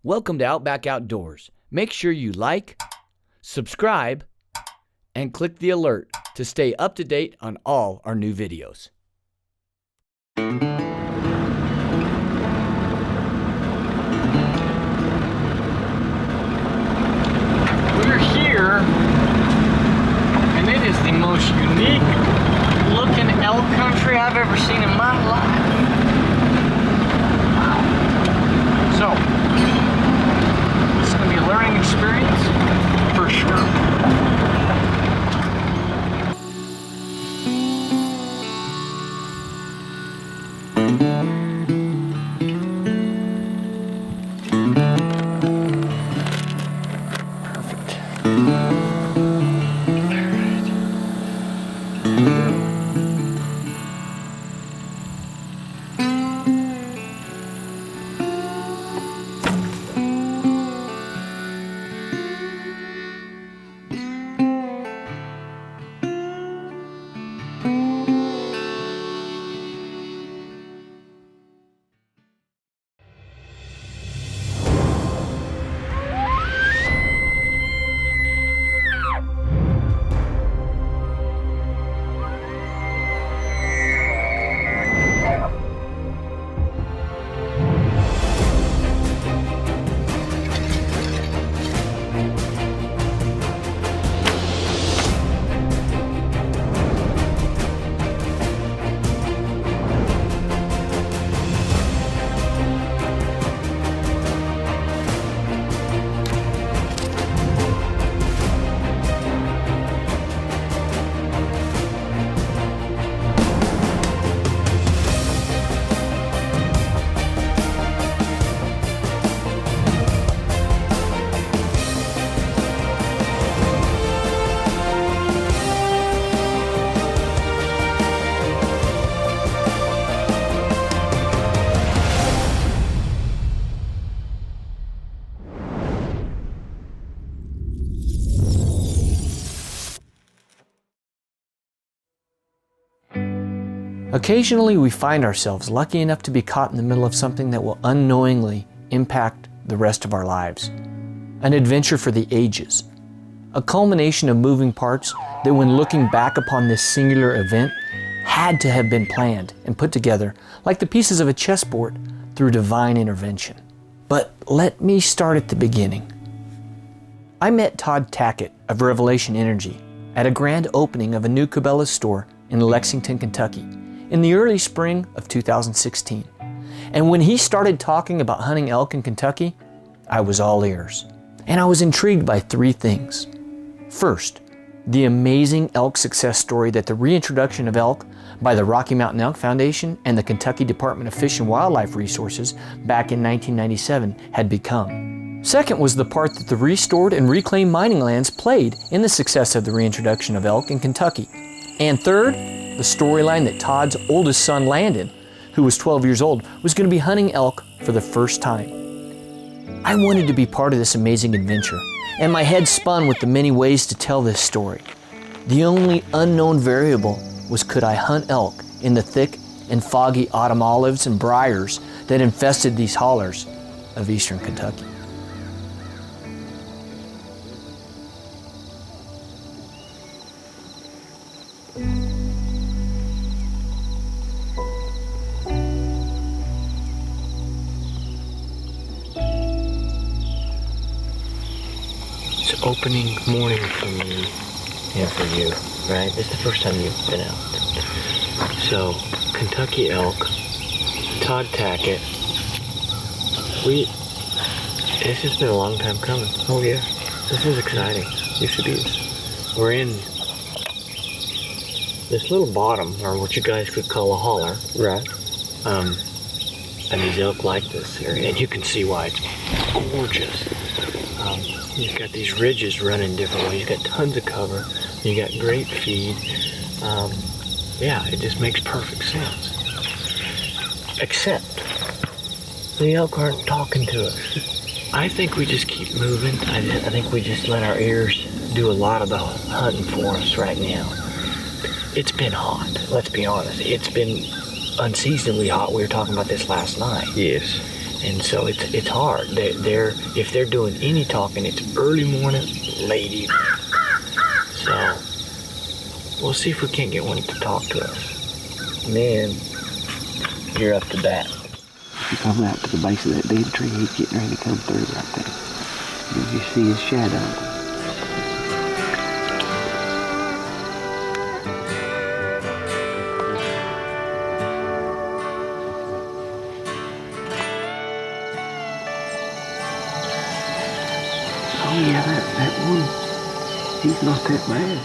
Welcome to Outback Outdoors. Make sure you like, subscribe, and click the alert to stay up to date on all our new videos. We're here, and it is the most unique looking elk country I've ever seen in my life. Wow. So, it's going to be a learning experience for sure. Occasionally we find ourselves lucky enough to be caught in the middle of something that will unknowingly impact the rest of our lives. An adventure for the ages. A culmination of moving parts that, when looking back upon this singular event, had to have been planned and put together like the pieces of a chessboard through divine intervention. But let me start at the beginning. I met Todd Tackett of Revelation Energy at a grand opening of a new Cabela's store in Lexington, Kentucky, in the early spring of 2016. And when he started talking about hunting elk in Kentucky, I was all ears. And I was intrigued by three things. First, the amazing elk success story that the reintroduction of elk by the Mountain Elk Foundation and the Kentucky Department of Fish and Wildlife Resources back in 1997 had become. Second was the part that the restored and reclaimed mining lands played in the success of the reintroduction of elk in Kentucky. And third, the storyline that Todd's oldest son, Landon, who was 12 years old, was going to be hunting elk for the first time. I wanted to be part of this amazing adventure, and my head spun with the many ways to tell this story. The only unknown variable was, could I hunt elk in the thick and foggy autumn olives and briars that infested these hollers of eastern Kentucky? Opening morning for me and for you, right? This is the first time you've been out. So, Kentucky elk, Todd Tackett. This has been a long time coming. Oh yeah. This is exciting. Yes it is. We're in this little bottom, or what you guys could call a holler. Right. And these elk like this area, and you can see why it's gorgeous. You've got these ridges running different ways. You've got tons of cover. You got great feed. Yeah, it just makes perfect sense. Except the elk aren't talking to us. I think we just keep moving. I think we just let our ears do a lot of the hunting for us right now. It's been hot. Let's be honest. It's been unseasonably hot. We were talking about this last night. Yes. And so it's hard. If they're doing any talking, it's early morning, late evening. So we'll see if we can't get one to talk to us. And then you're up to bat. If you come out to the base of that dead tree, he's getting ready to come through right there. You just see his shadow. Oh yeah, that one, he's not that bad.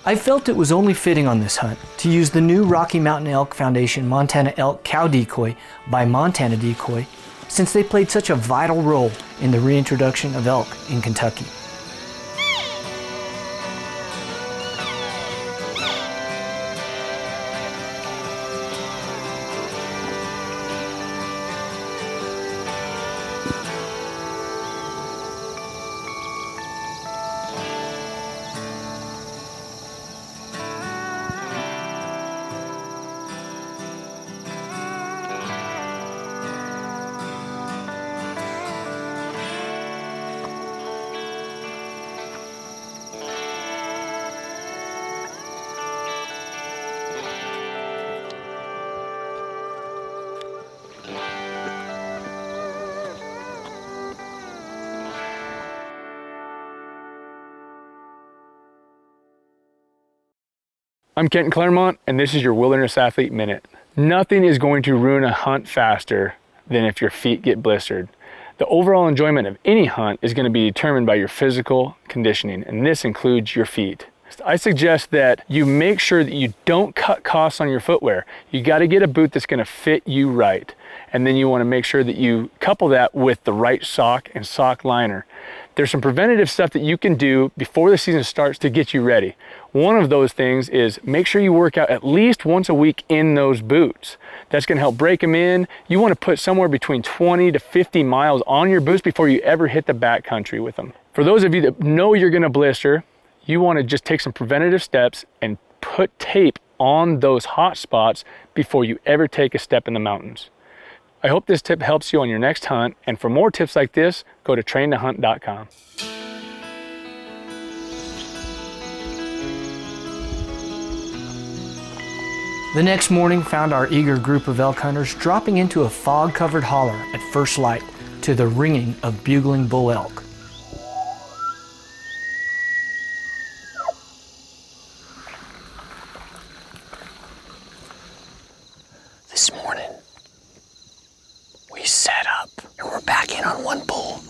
I felt it was only fitting on this hunt to use the new Rocky Mountain Elk Foundation Montana Elk Cow Decoy by Montana Decoy, since they played such a vital role in the reintroduction of elk in Kentucky. I'm Kenton Claremont, and this is your Wilderness Athlete Minute. Nothing is going to ruin a hunt faster than if your feet get blistered. The overall enjoyment of any hunt is going to be determined by your physical conditioning, and this includes your feet. I suggest that you make sure that you don't cut costs on your footwear. You got to get a boot that's going to fit you right. And then you want to make sure that you couple that with the right sock and sock liner. There's some preventative stuff that you can do before the season starts to get you ready. One of those things is make sure you work out at least once a week in those boots. That's going to help break them in. You want to put somewhere between 20 to 50 miles on your boots before you ever hit the backcountry with them. For those of you that know you're going to blister, you want to just take some preventative steps and put tape on those hot spots before you ever take a step in the mountains. I hope this tip helps you on your next hunt, and for more tips like this, go to traintohunt.com. The next morning found our eager group of elk hunters dropping into a fog-covered holler at first light to the ringing of bugling bull elk. This morning, we set up and we're back in on one bull,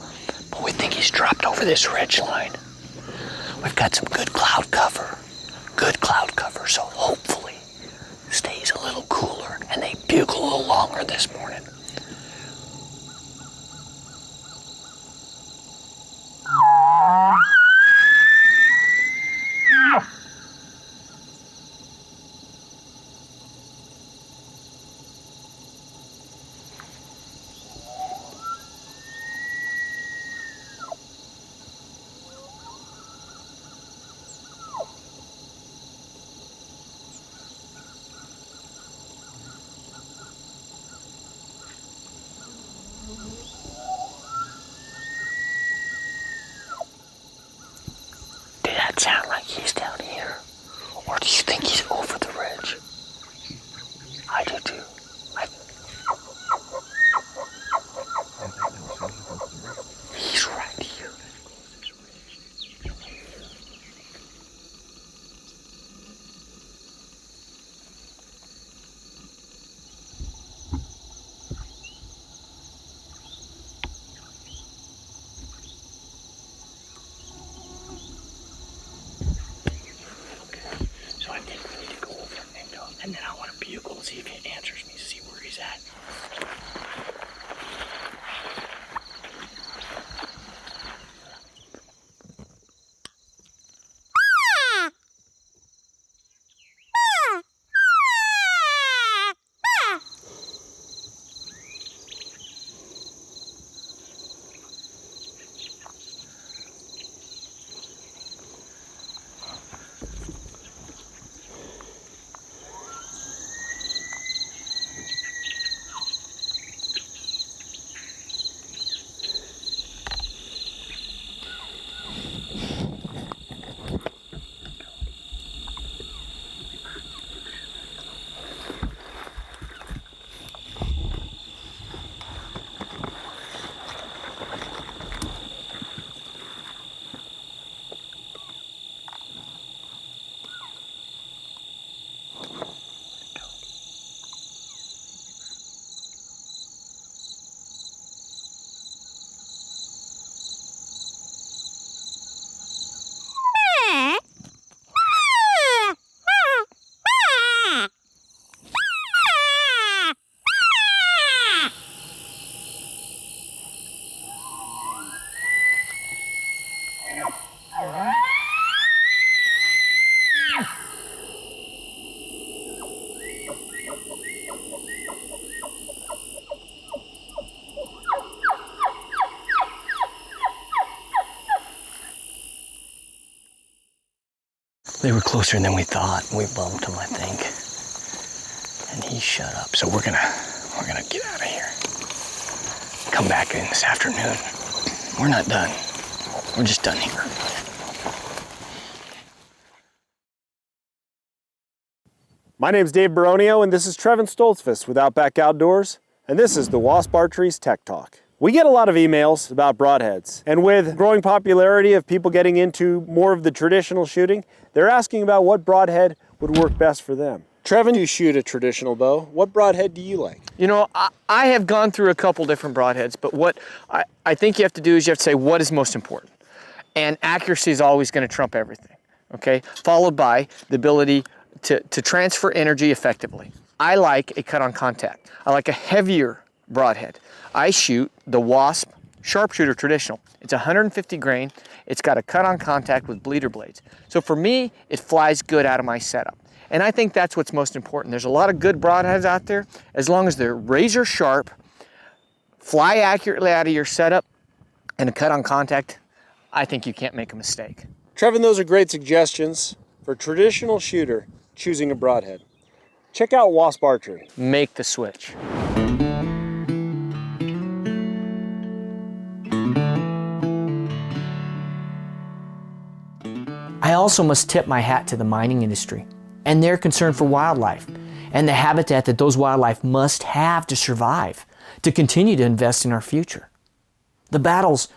but we think he's dropped over this ridge line. We've got some good cloud cover, so hopefully stays a little cooler and they bugle a little longer this morning. Did that sound like he's down here? Or do you think he's over the ridge? I do too. He's right here. So I think They were closer than we thought. We bumped them, I think. And he shut up. So we're gonna get out of here. Come back in this afternoon. We're not done. We're just done here. My name's Dave Baronio, and this is Trevon Stoltzfus with Outback Outdoors, and this is the Wasp Archery's Tech Talk. We get a lot of emails about broadheads, and with growing popularity of people getting into more of the traditional shooting, they're asking about what broadhead would work best for them. Trevon, you shoot a traditional bow. What broadhead do you like? You know, I have gone through a couple different broadheads, but what I think you have to do is you have to say what is most important. And accuracy is always going to trump everything, okay? Followed by the ability to transfer energy effectively. I like a cut on contact. I like a heavier broadhead. I shoot the Wasp Sharpshooter Traditional. It's 150 grain. It's got a cut on contact with bleeder blades. So for me, it flies good out of my setup. And I think that's what's most important. There's a lot of good broadheads out there. As long as they're razor sharp, fly accurately out of your setup, and a cut on contact, I think you can't make a mistake. Trevon, those are great suggestions for a traditional shooter choosing a broadhead. Check out Wasp Archery. Make the switch. I also must tip my hat to the mining industry and their concern for wildlife and the habitat that those wildlife must have to survive, to continue to invest in our future. The battles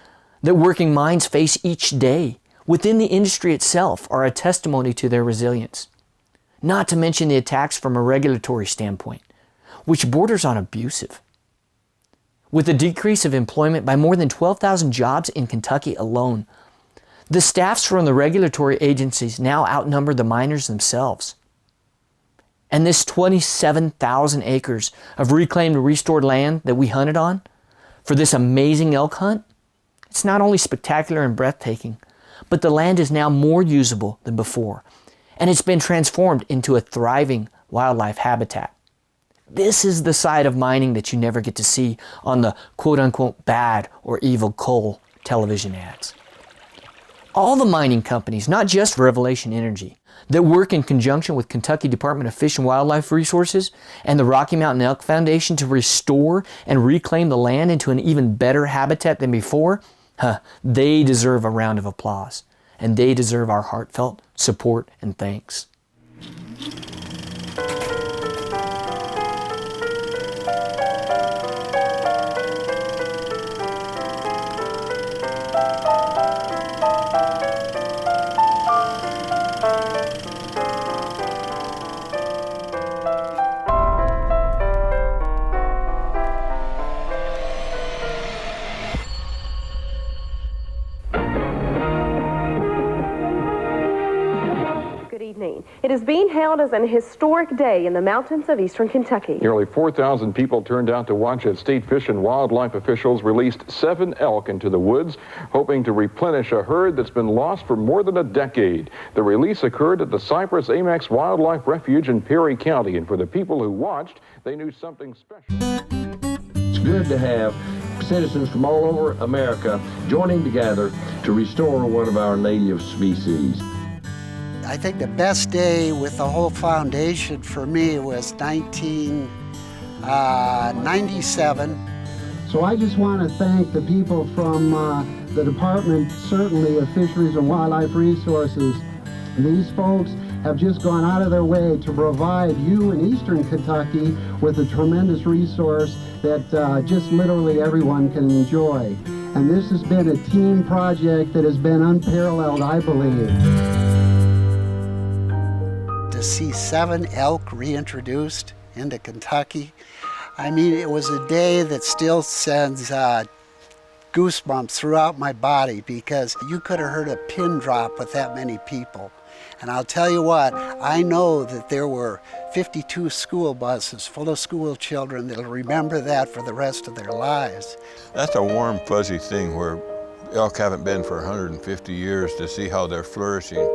that working mines face each day within the industry itself are a testimony to their resilience. Not to mention the attacks from a regulatory standpoint, which borders on abusive. With a decrease of employment by more than 12,000 jobs in Kentucky alone, the staffs from the regulatory agencies now outnumber the miners themselves. And this 27,000 acres of reclaimed and restored land that we hunted on for this amazing elk hunt, it's not only spectacular and breathtaking, but the land is now more usable than before, and it's been transformed into a thriving wildlife habitat. This is the side of mining that you never get to see on the quote-unquote bad or evil coal television ads. All the mining companies, not just Revelation Energy, that work in conjunction with Kentucky Department of Fish and Wildlife Resources and the Rocky Mountain Elk Foundation to restore and reclaim the land into an even better habitat than before, they deserve a round of applause, and they deserve our heartfelt support and thanks. It is being hailed as an historic day in the mountains of eastern Kentucky. Nearly 4,000 people turned out to watch as state fish and wildlife officials released 7 elk into the woods, hoping to replenish a herd that's been lost for more than a decade. The release occurred at the Cypress Amex Wildlife Refuge in Perry County, and for the people who watched, they knew something special. It's good to have citizens from all over America joining together to restore one of our native species. I think the best day with the whole foundation for me was 1997. So I just want to thank the people from the Department, certainly of Fisheries and Wildlife Resources. These folks have just gone out of their way to provide you in eastern Kentucky with a tremendous resource that just literally everyone can enjoy. And this has been a team project that has been unparalleled, I believe. To see 7 elk reintroduced into Kentucky, I mean, it was a day that still sends goosebumps throughout my body, because you could have heard a pin drop with that many people. And I'll tell you what, I know that there were 52 school buses full of school children that'll remember that for the rest of their lives. That's a warm, fuzzy thing where elk haven't been for 150 years, to see how they're flourishing.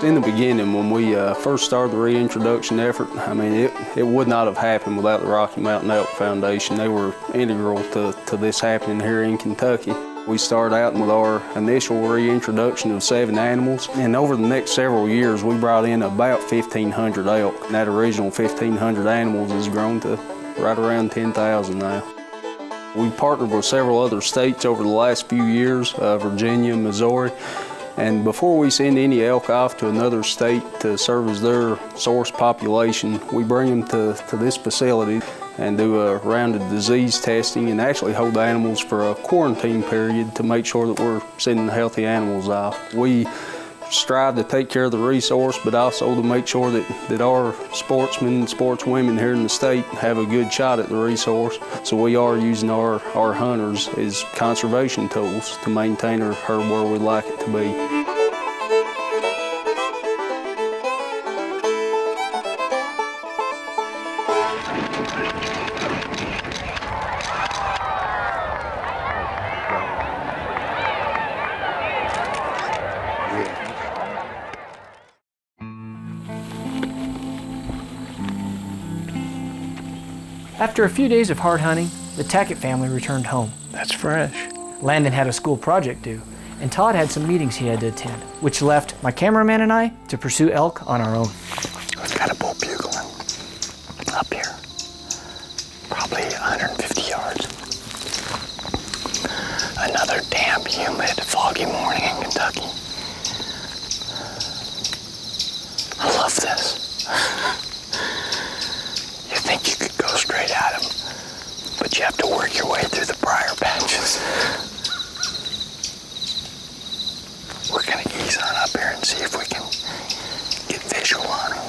In the beginning, when we first started the reintroduction effort, I mean, it would not have happened without the Mountain Elk Foundation. They were integral to this happening here in Kentucky. We started out with our initial reintroduction of 7 animals, and over the next several years, we brought in about 1,500 elk. And that original 1,500 animals has grown to right around 10,000 now. We partnered with several other states over the last few years, Virginia, Missouri. And before we send any elk off to another state to serve as their source population, we bring them to this facility and do a round of disease testing and actually hold the animals for a quarantine period to make sure that we're sending healthy animals off. We strive to take care of the resource, but also to make sure that our sportsmen and sportswomen here in the state have a good shot at the resource. So we are using our hunters as conservation tools to maintain our herd where we'd like it to be. After a few days of hard hunting, the Tackett family returned home. That's fresh. Landon had a school project due, and Todd had some meetings he had to attend, which left my cameraman and I to pursue elk on our own. We've got a bull bugling up here, probably 150 yards. Another damp, humid, foggy morning in Kentucky. I love this. You think you could go straight at him, but you have to work your way through the briar patches. We're gonna ease on up here and see if we can get visual on him.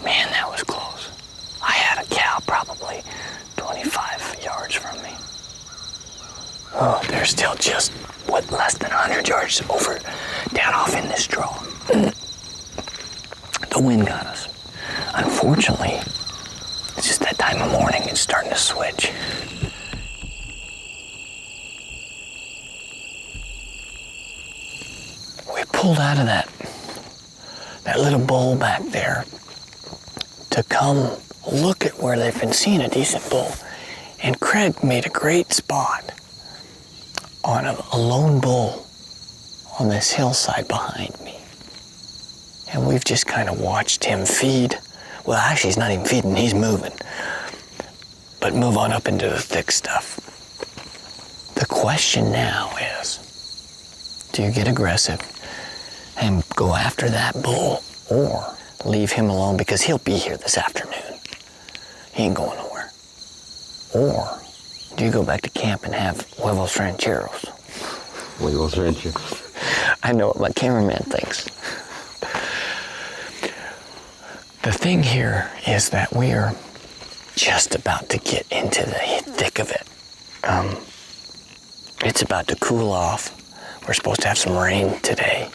Man, that was close. I had a cow probably 25 yards from me. Oh, they're still just, less than 100 yards over, down off in this draw. The wind got us. Unfortunately, it's just that time of morning, it's starting to switch. We pulled out of that little bowl back there to come look at where they've been seeing a decent bull. And Craig made a great spot on a lone bull on this hillside behind me. And we've just kind of watched him feed. Well, actually, he's not even feeding, he's moving. But move on up into the thick stuff. The question now is, do you get aggressive? and go after that bull, or leave him alone because he'll be here this afternoon. He ain't going nowhere. Or do you go back to camp and have huevos rancheros? Huevos rancheros. I know what my cameraman thinks. The thing here is that we are just about to get into the thick of it. It's about to cool off. We're supposed to have some rain today,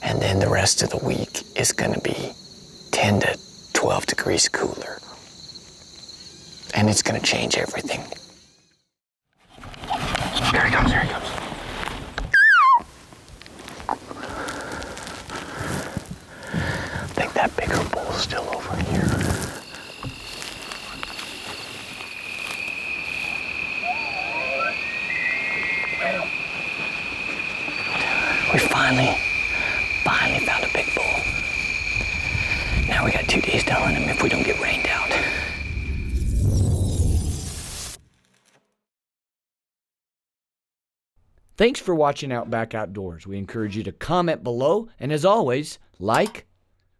and then the rest of the week is going to be 10 to 12 degrees cooler. And it's going to change everything. Here he comes, here he comes. I think that bigger bull's still over here. We finally found a big bull. Now we got 2 days to hunt him if we don't get rained out. Thanks for watching Outback Outdoors. We encourage you to comment below, and as always, like,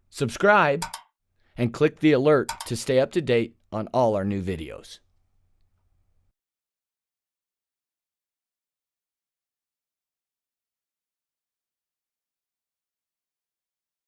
subscribe, and click the alert to stay up to date on all our new videos.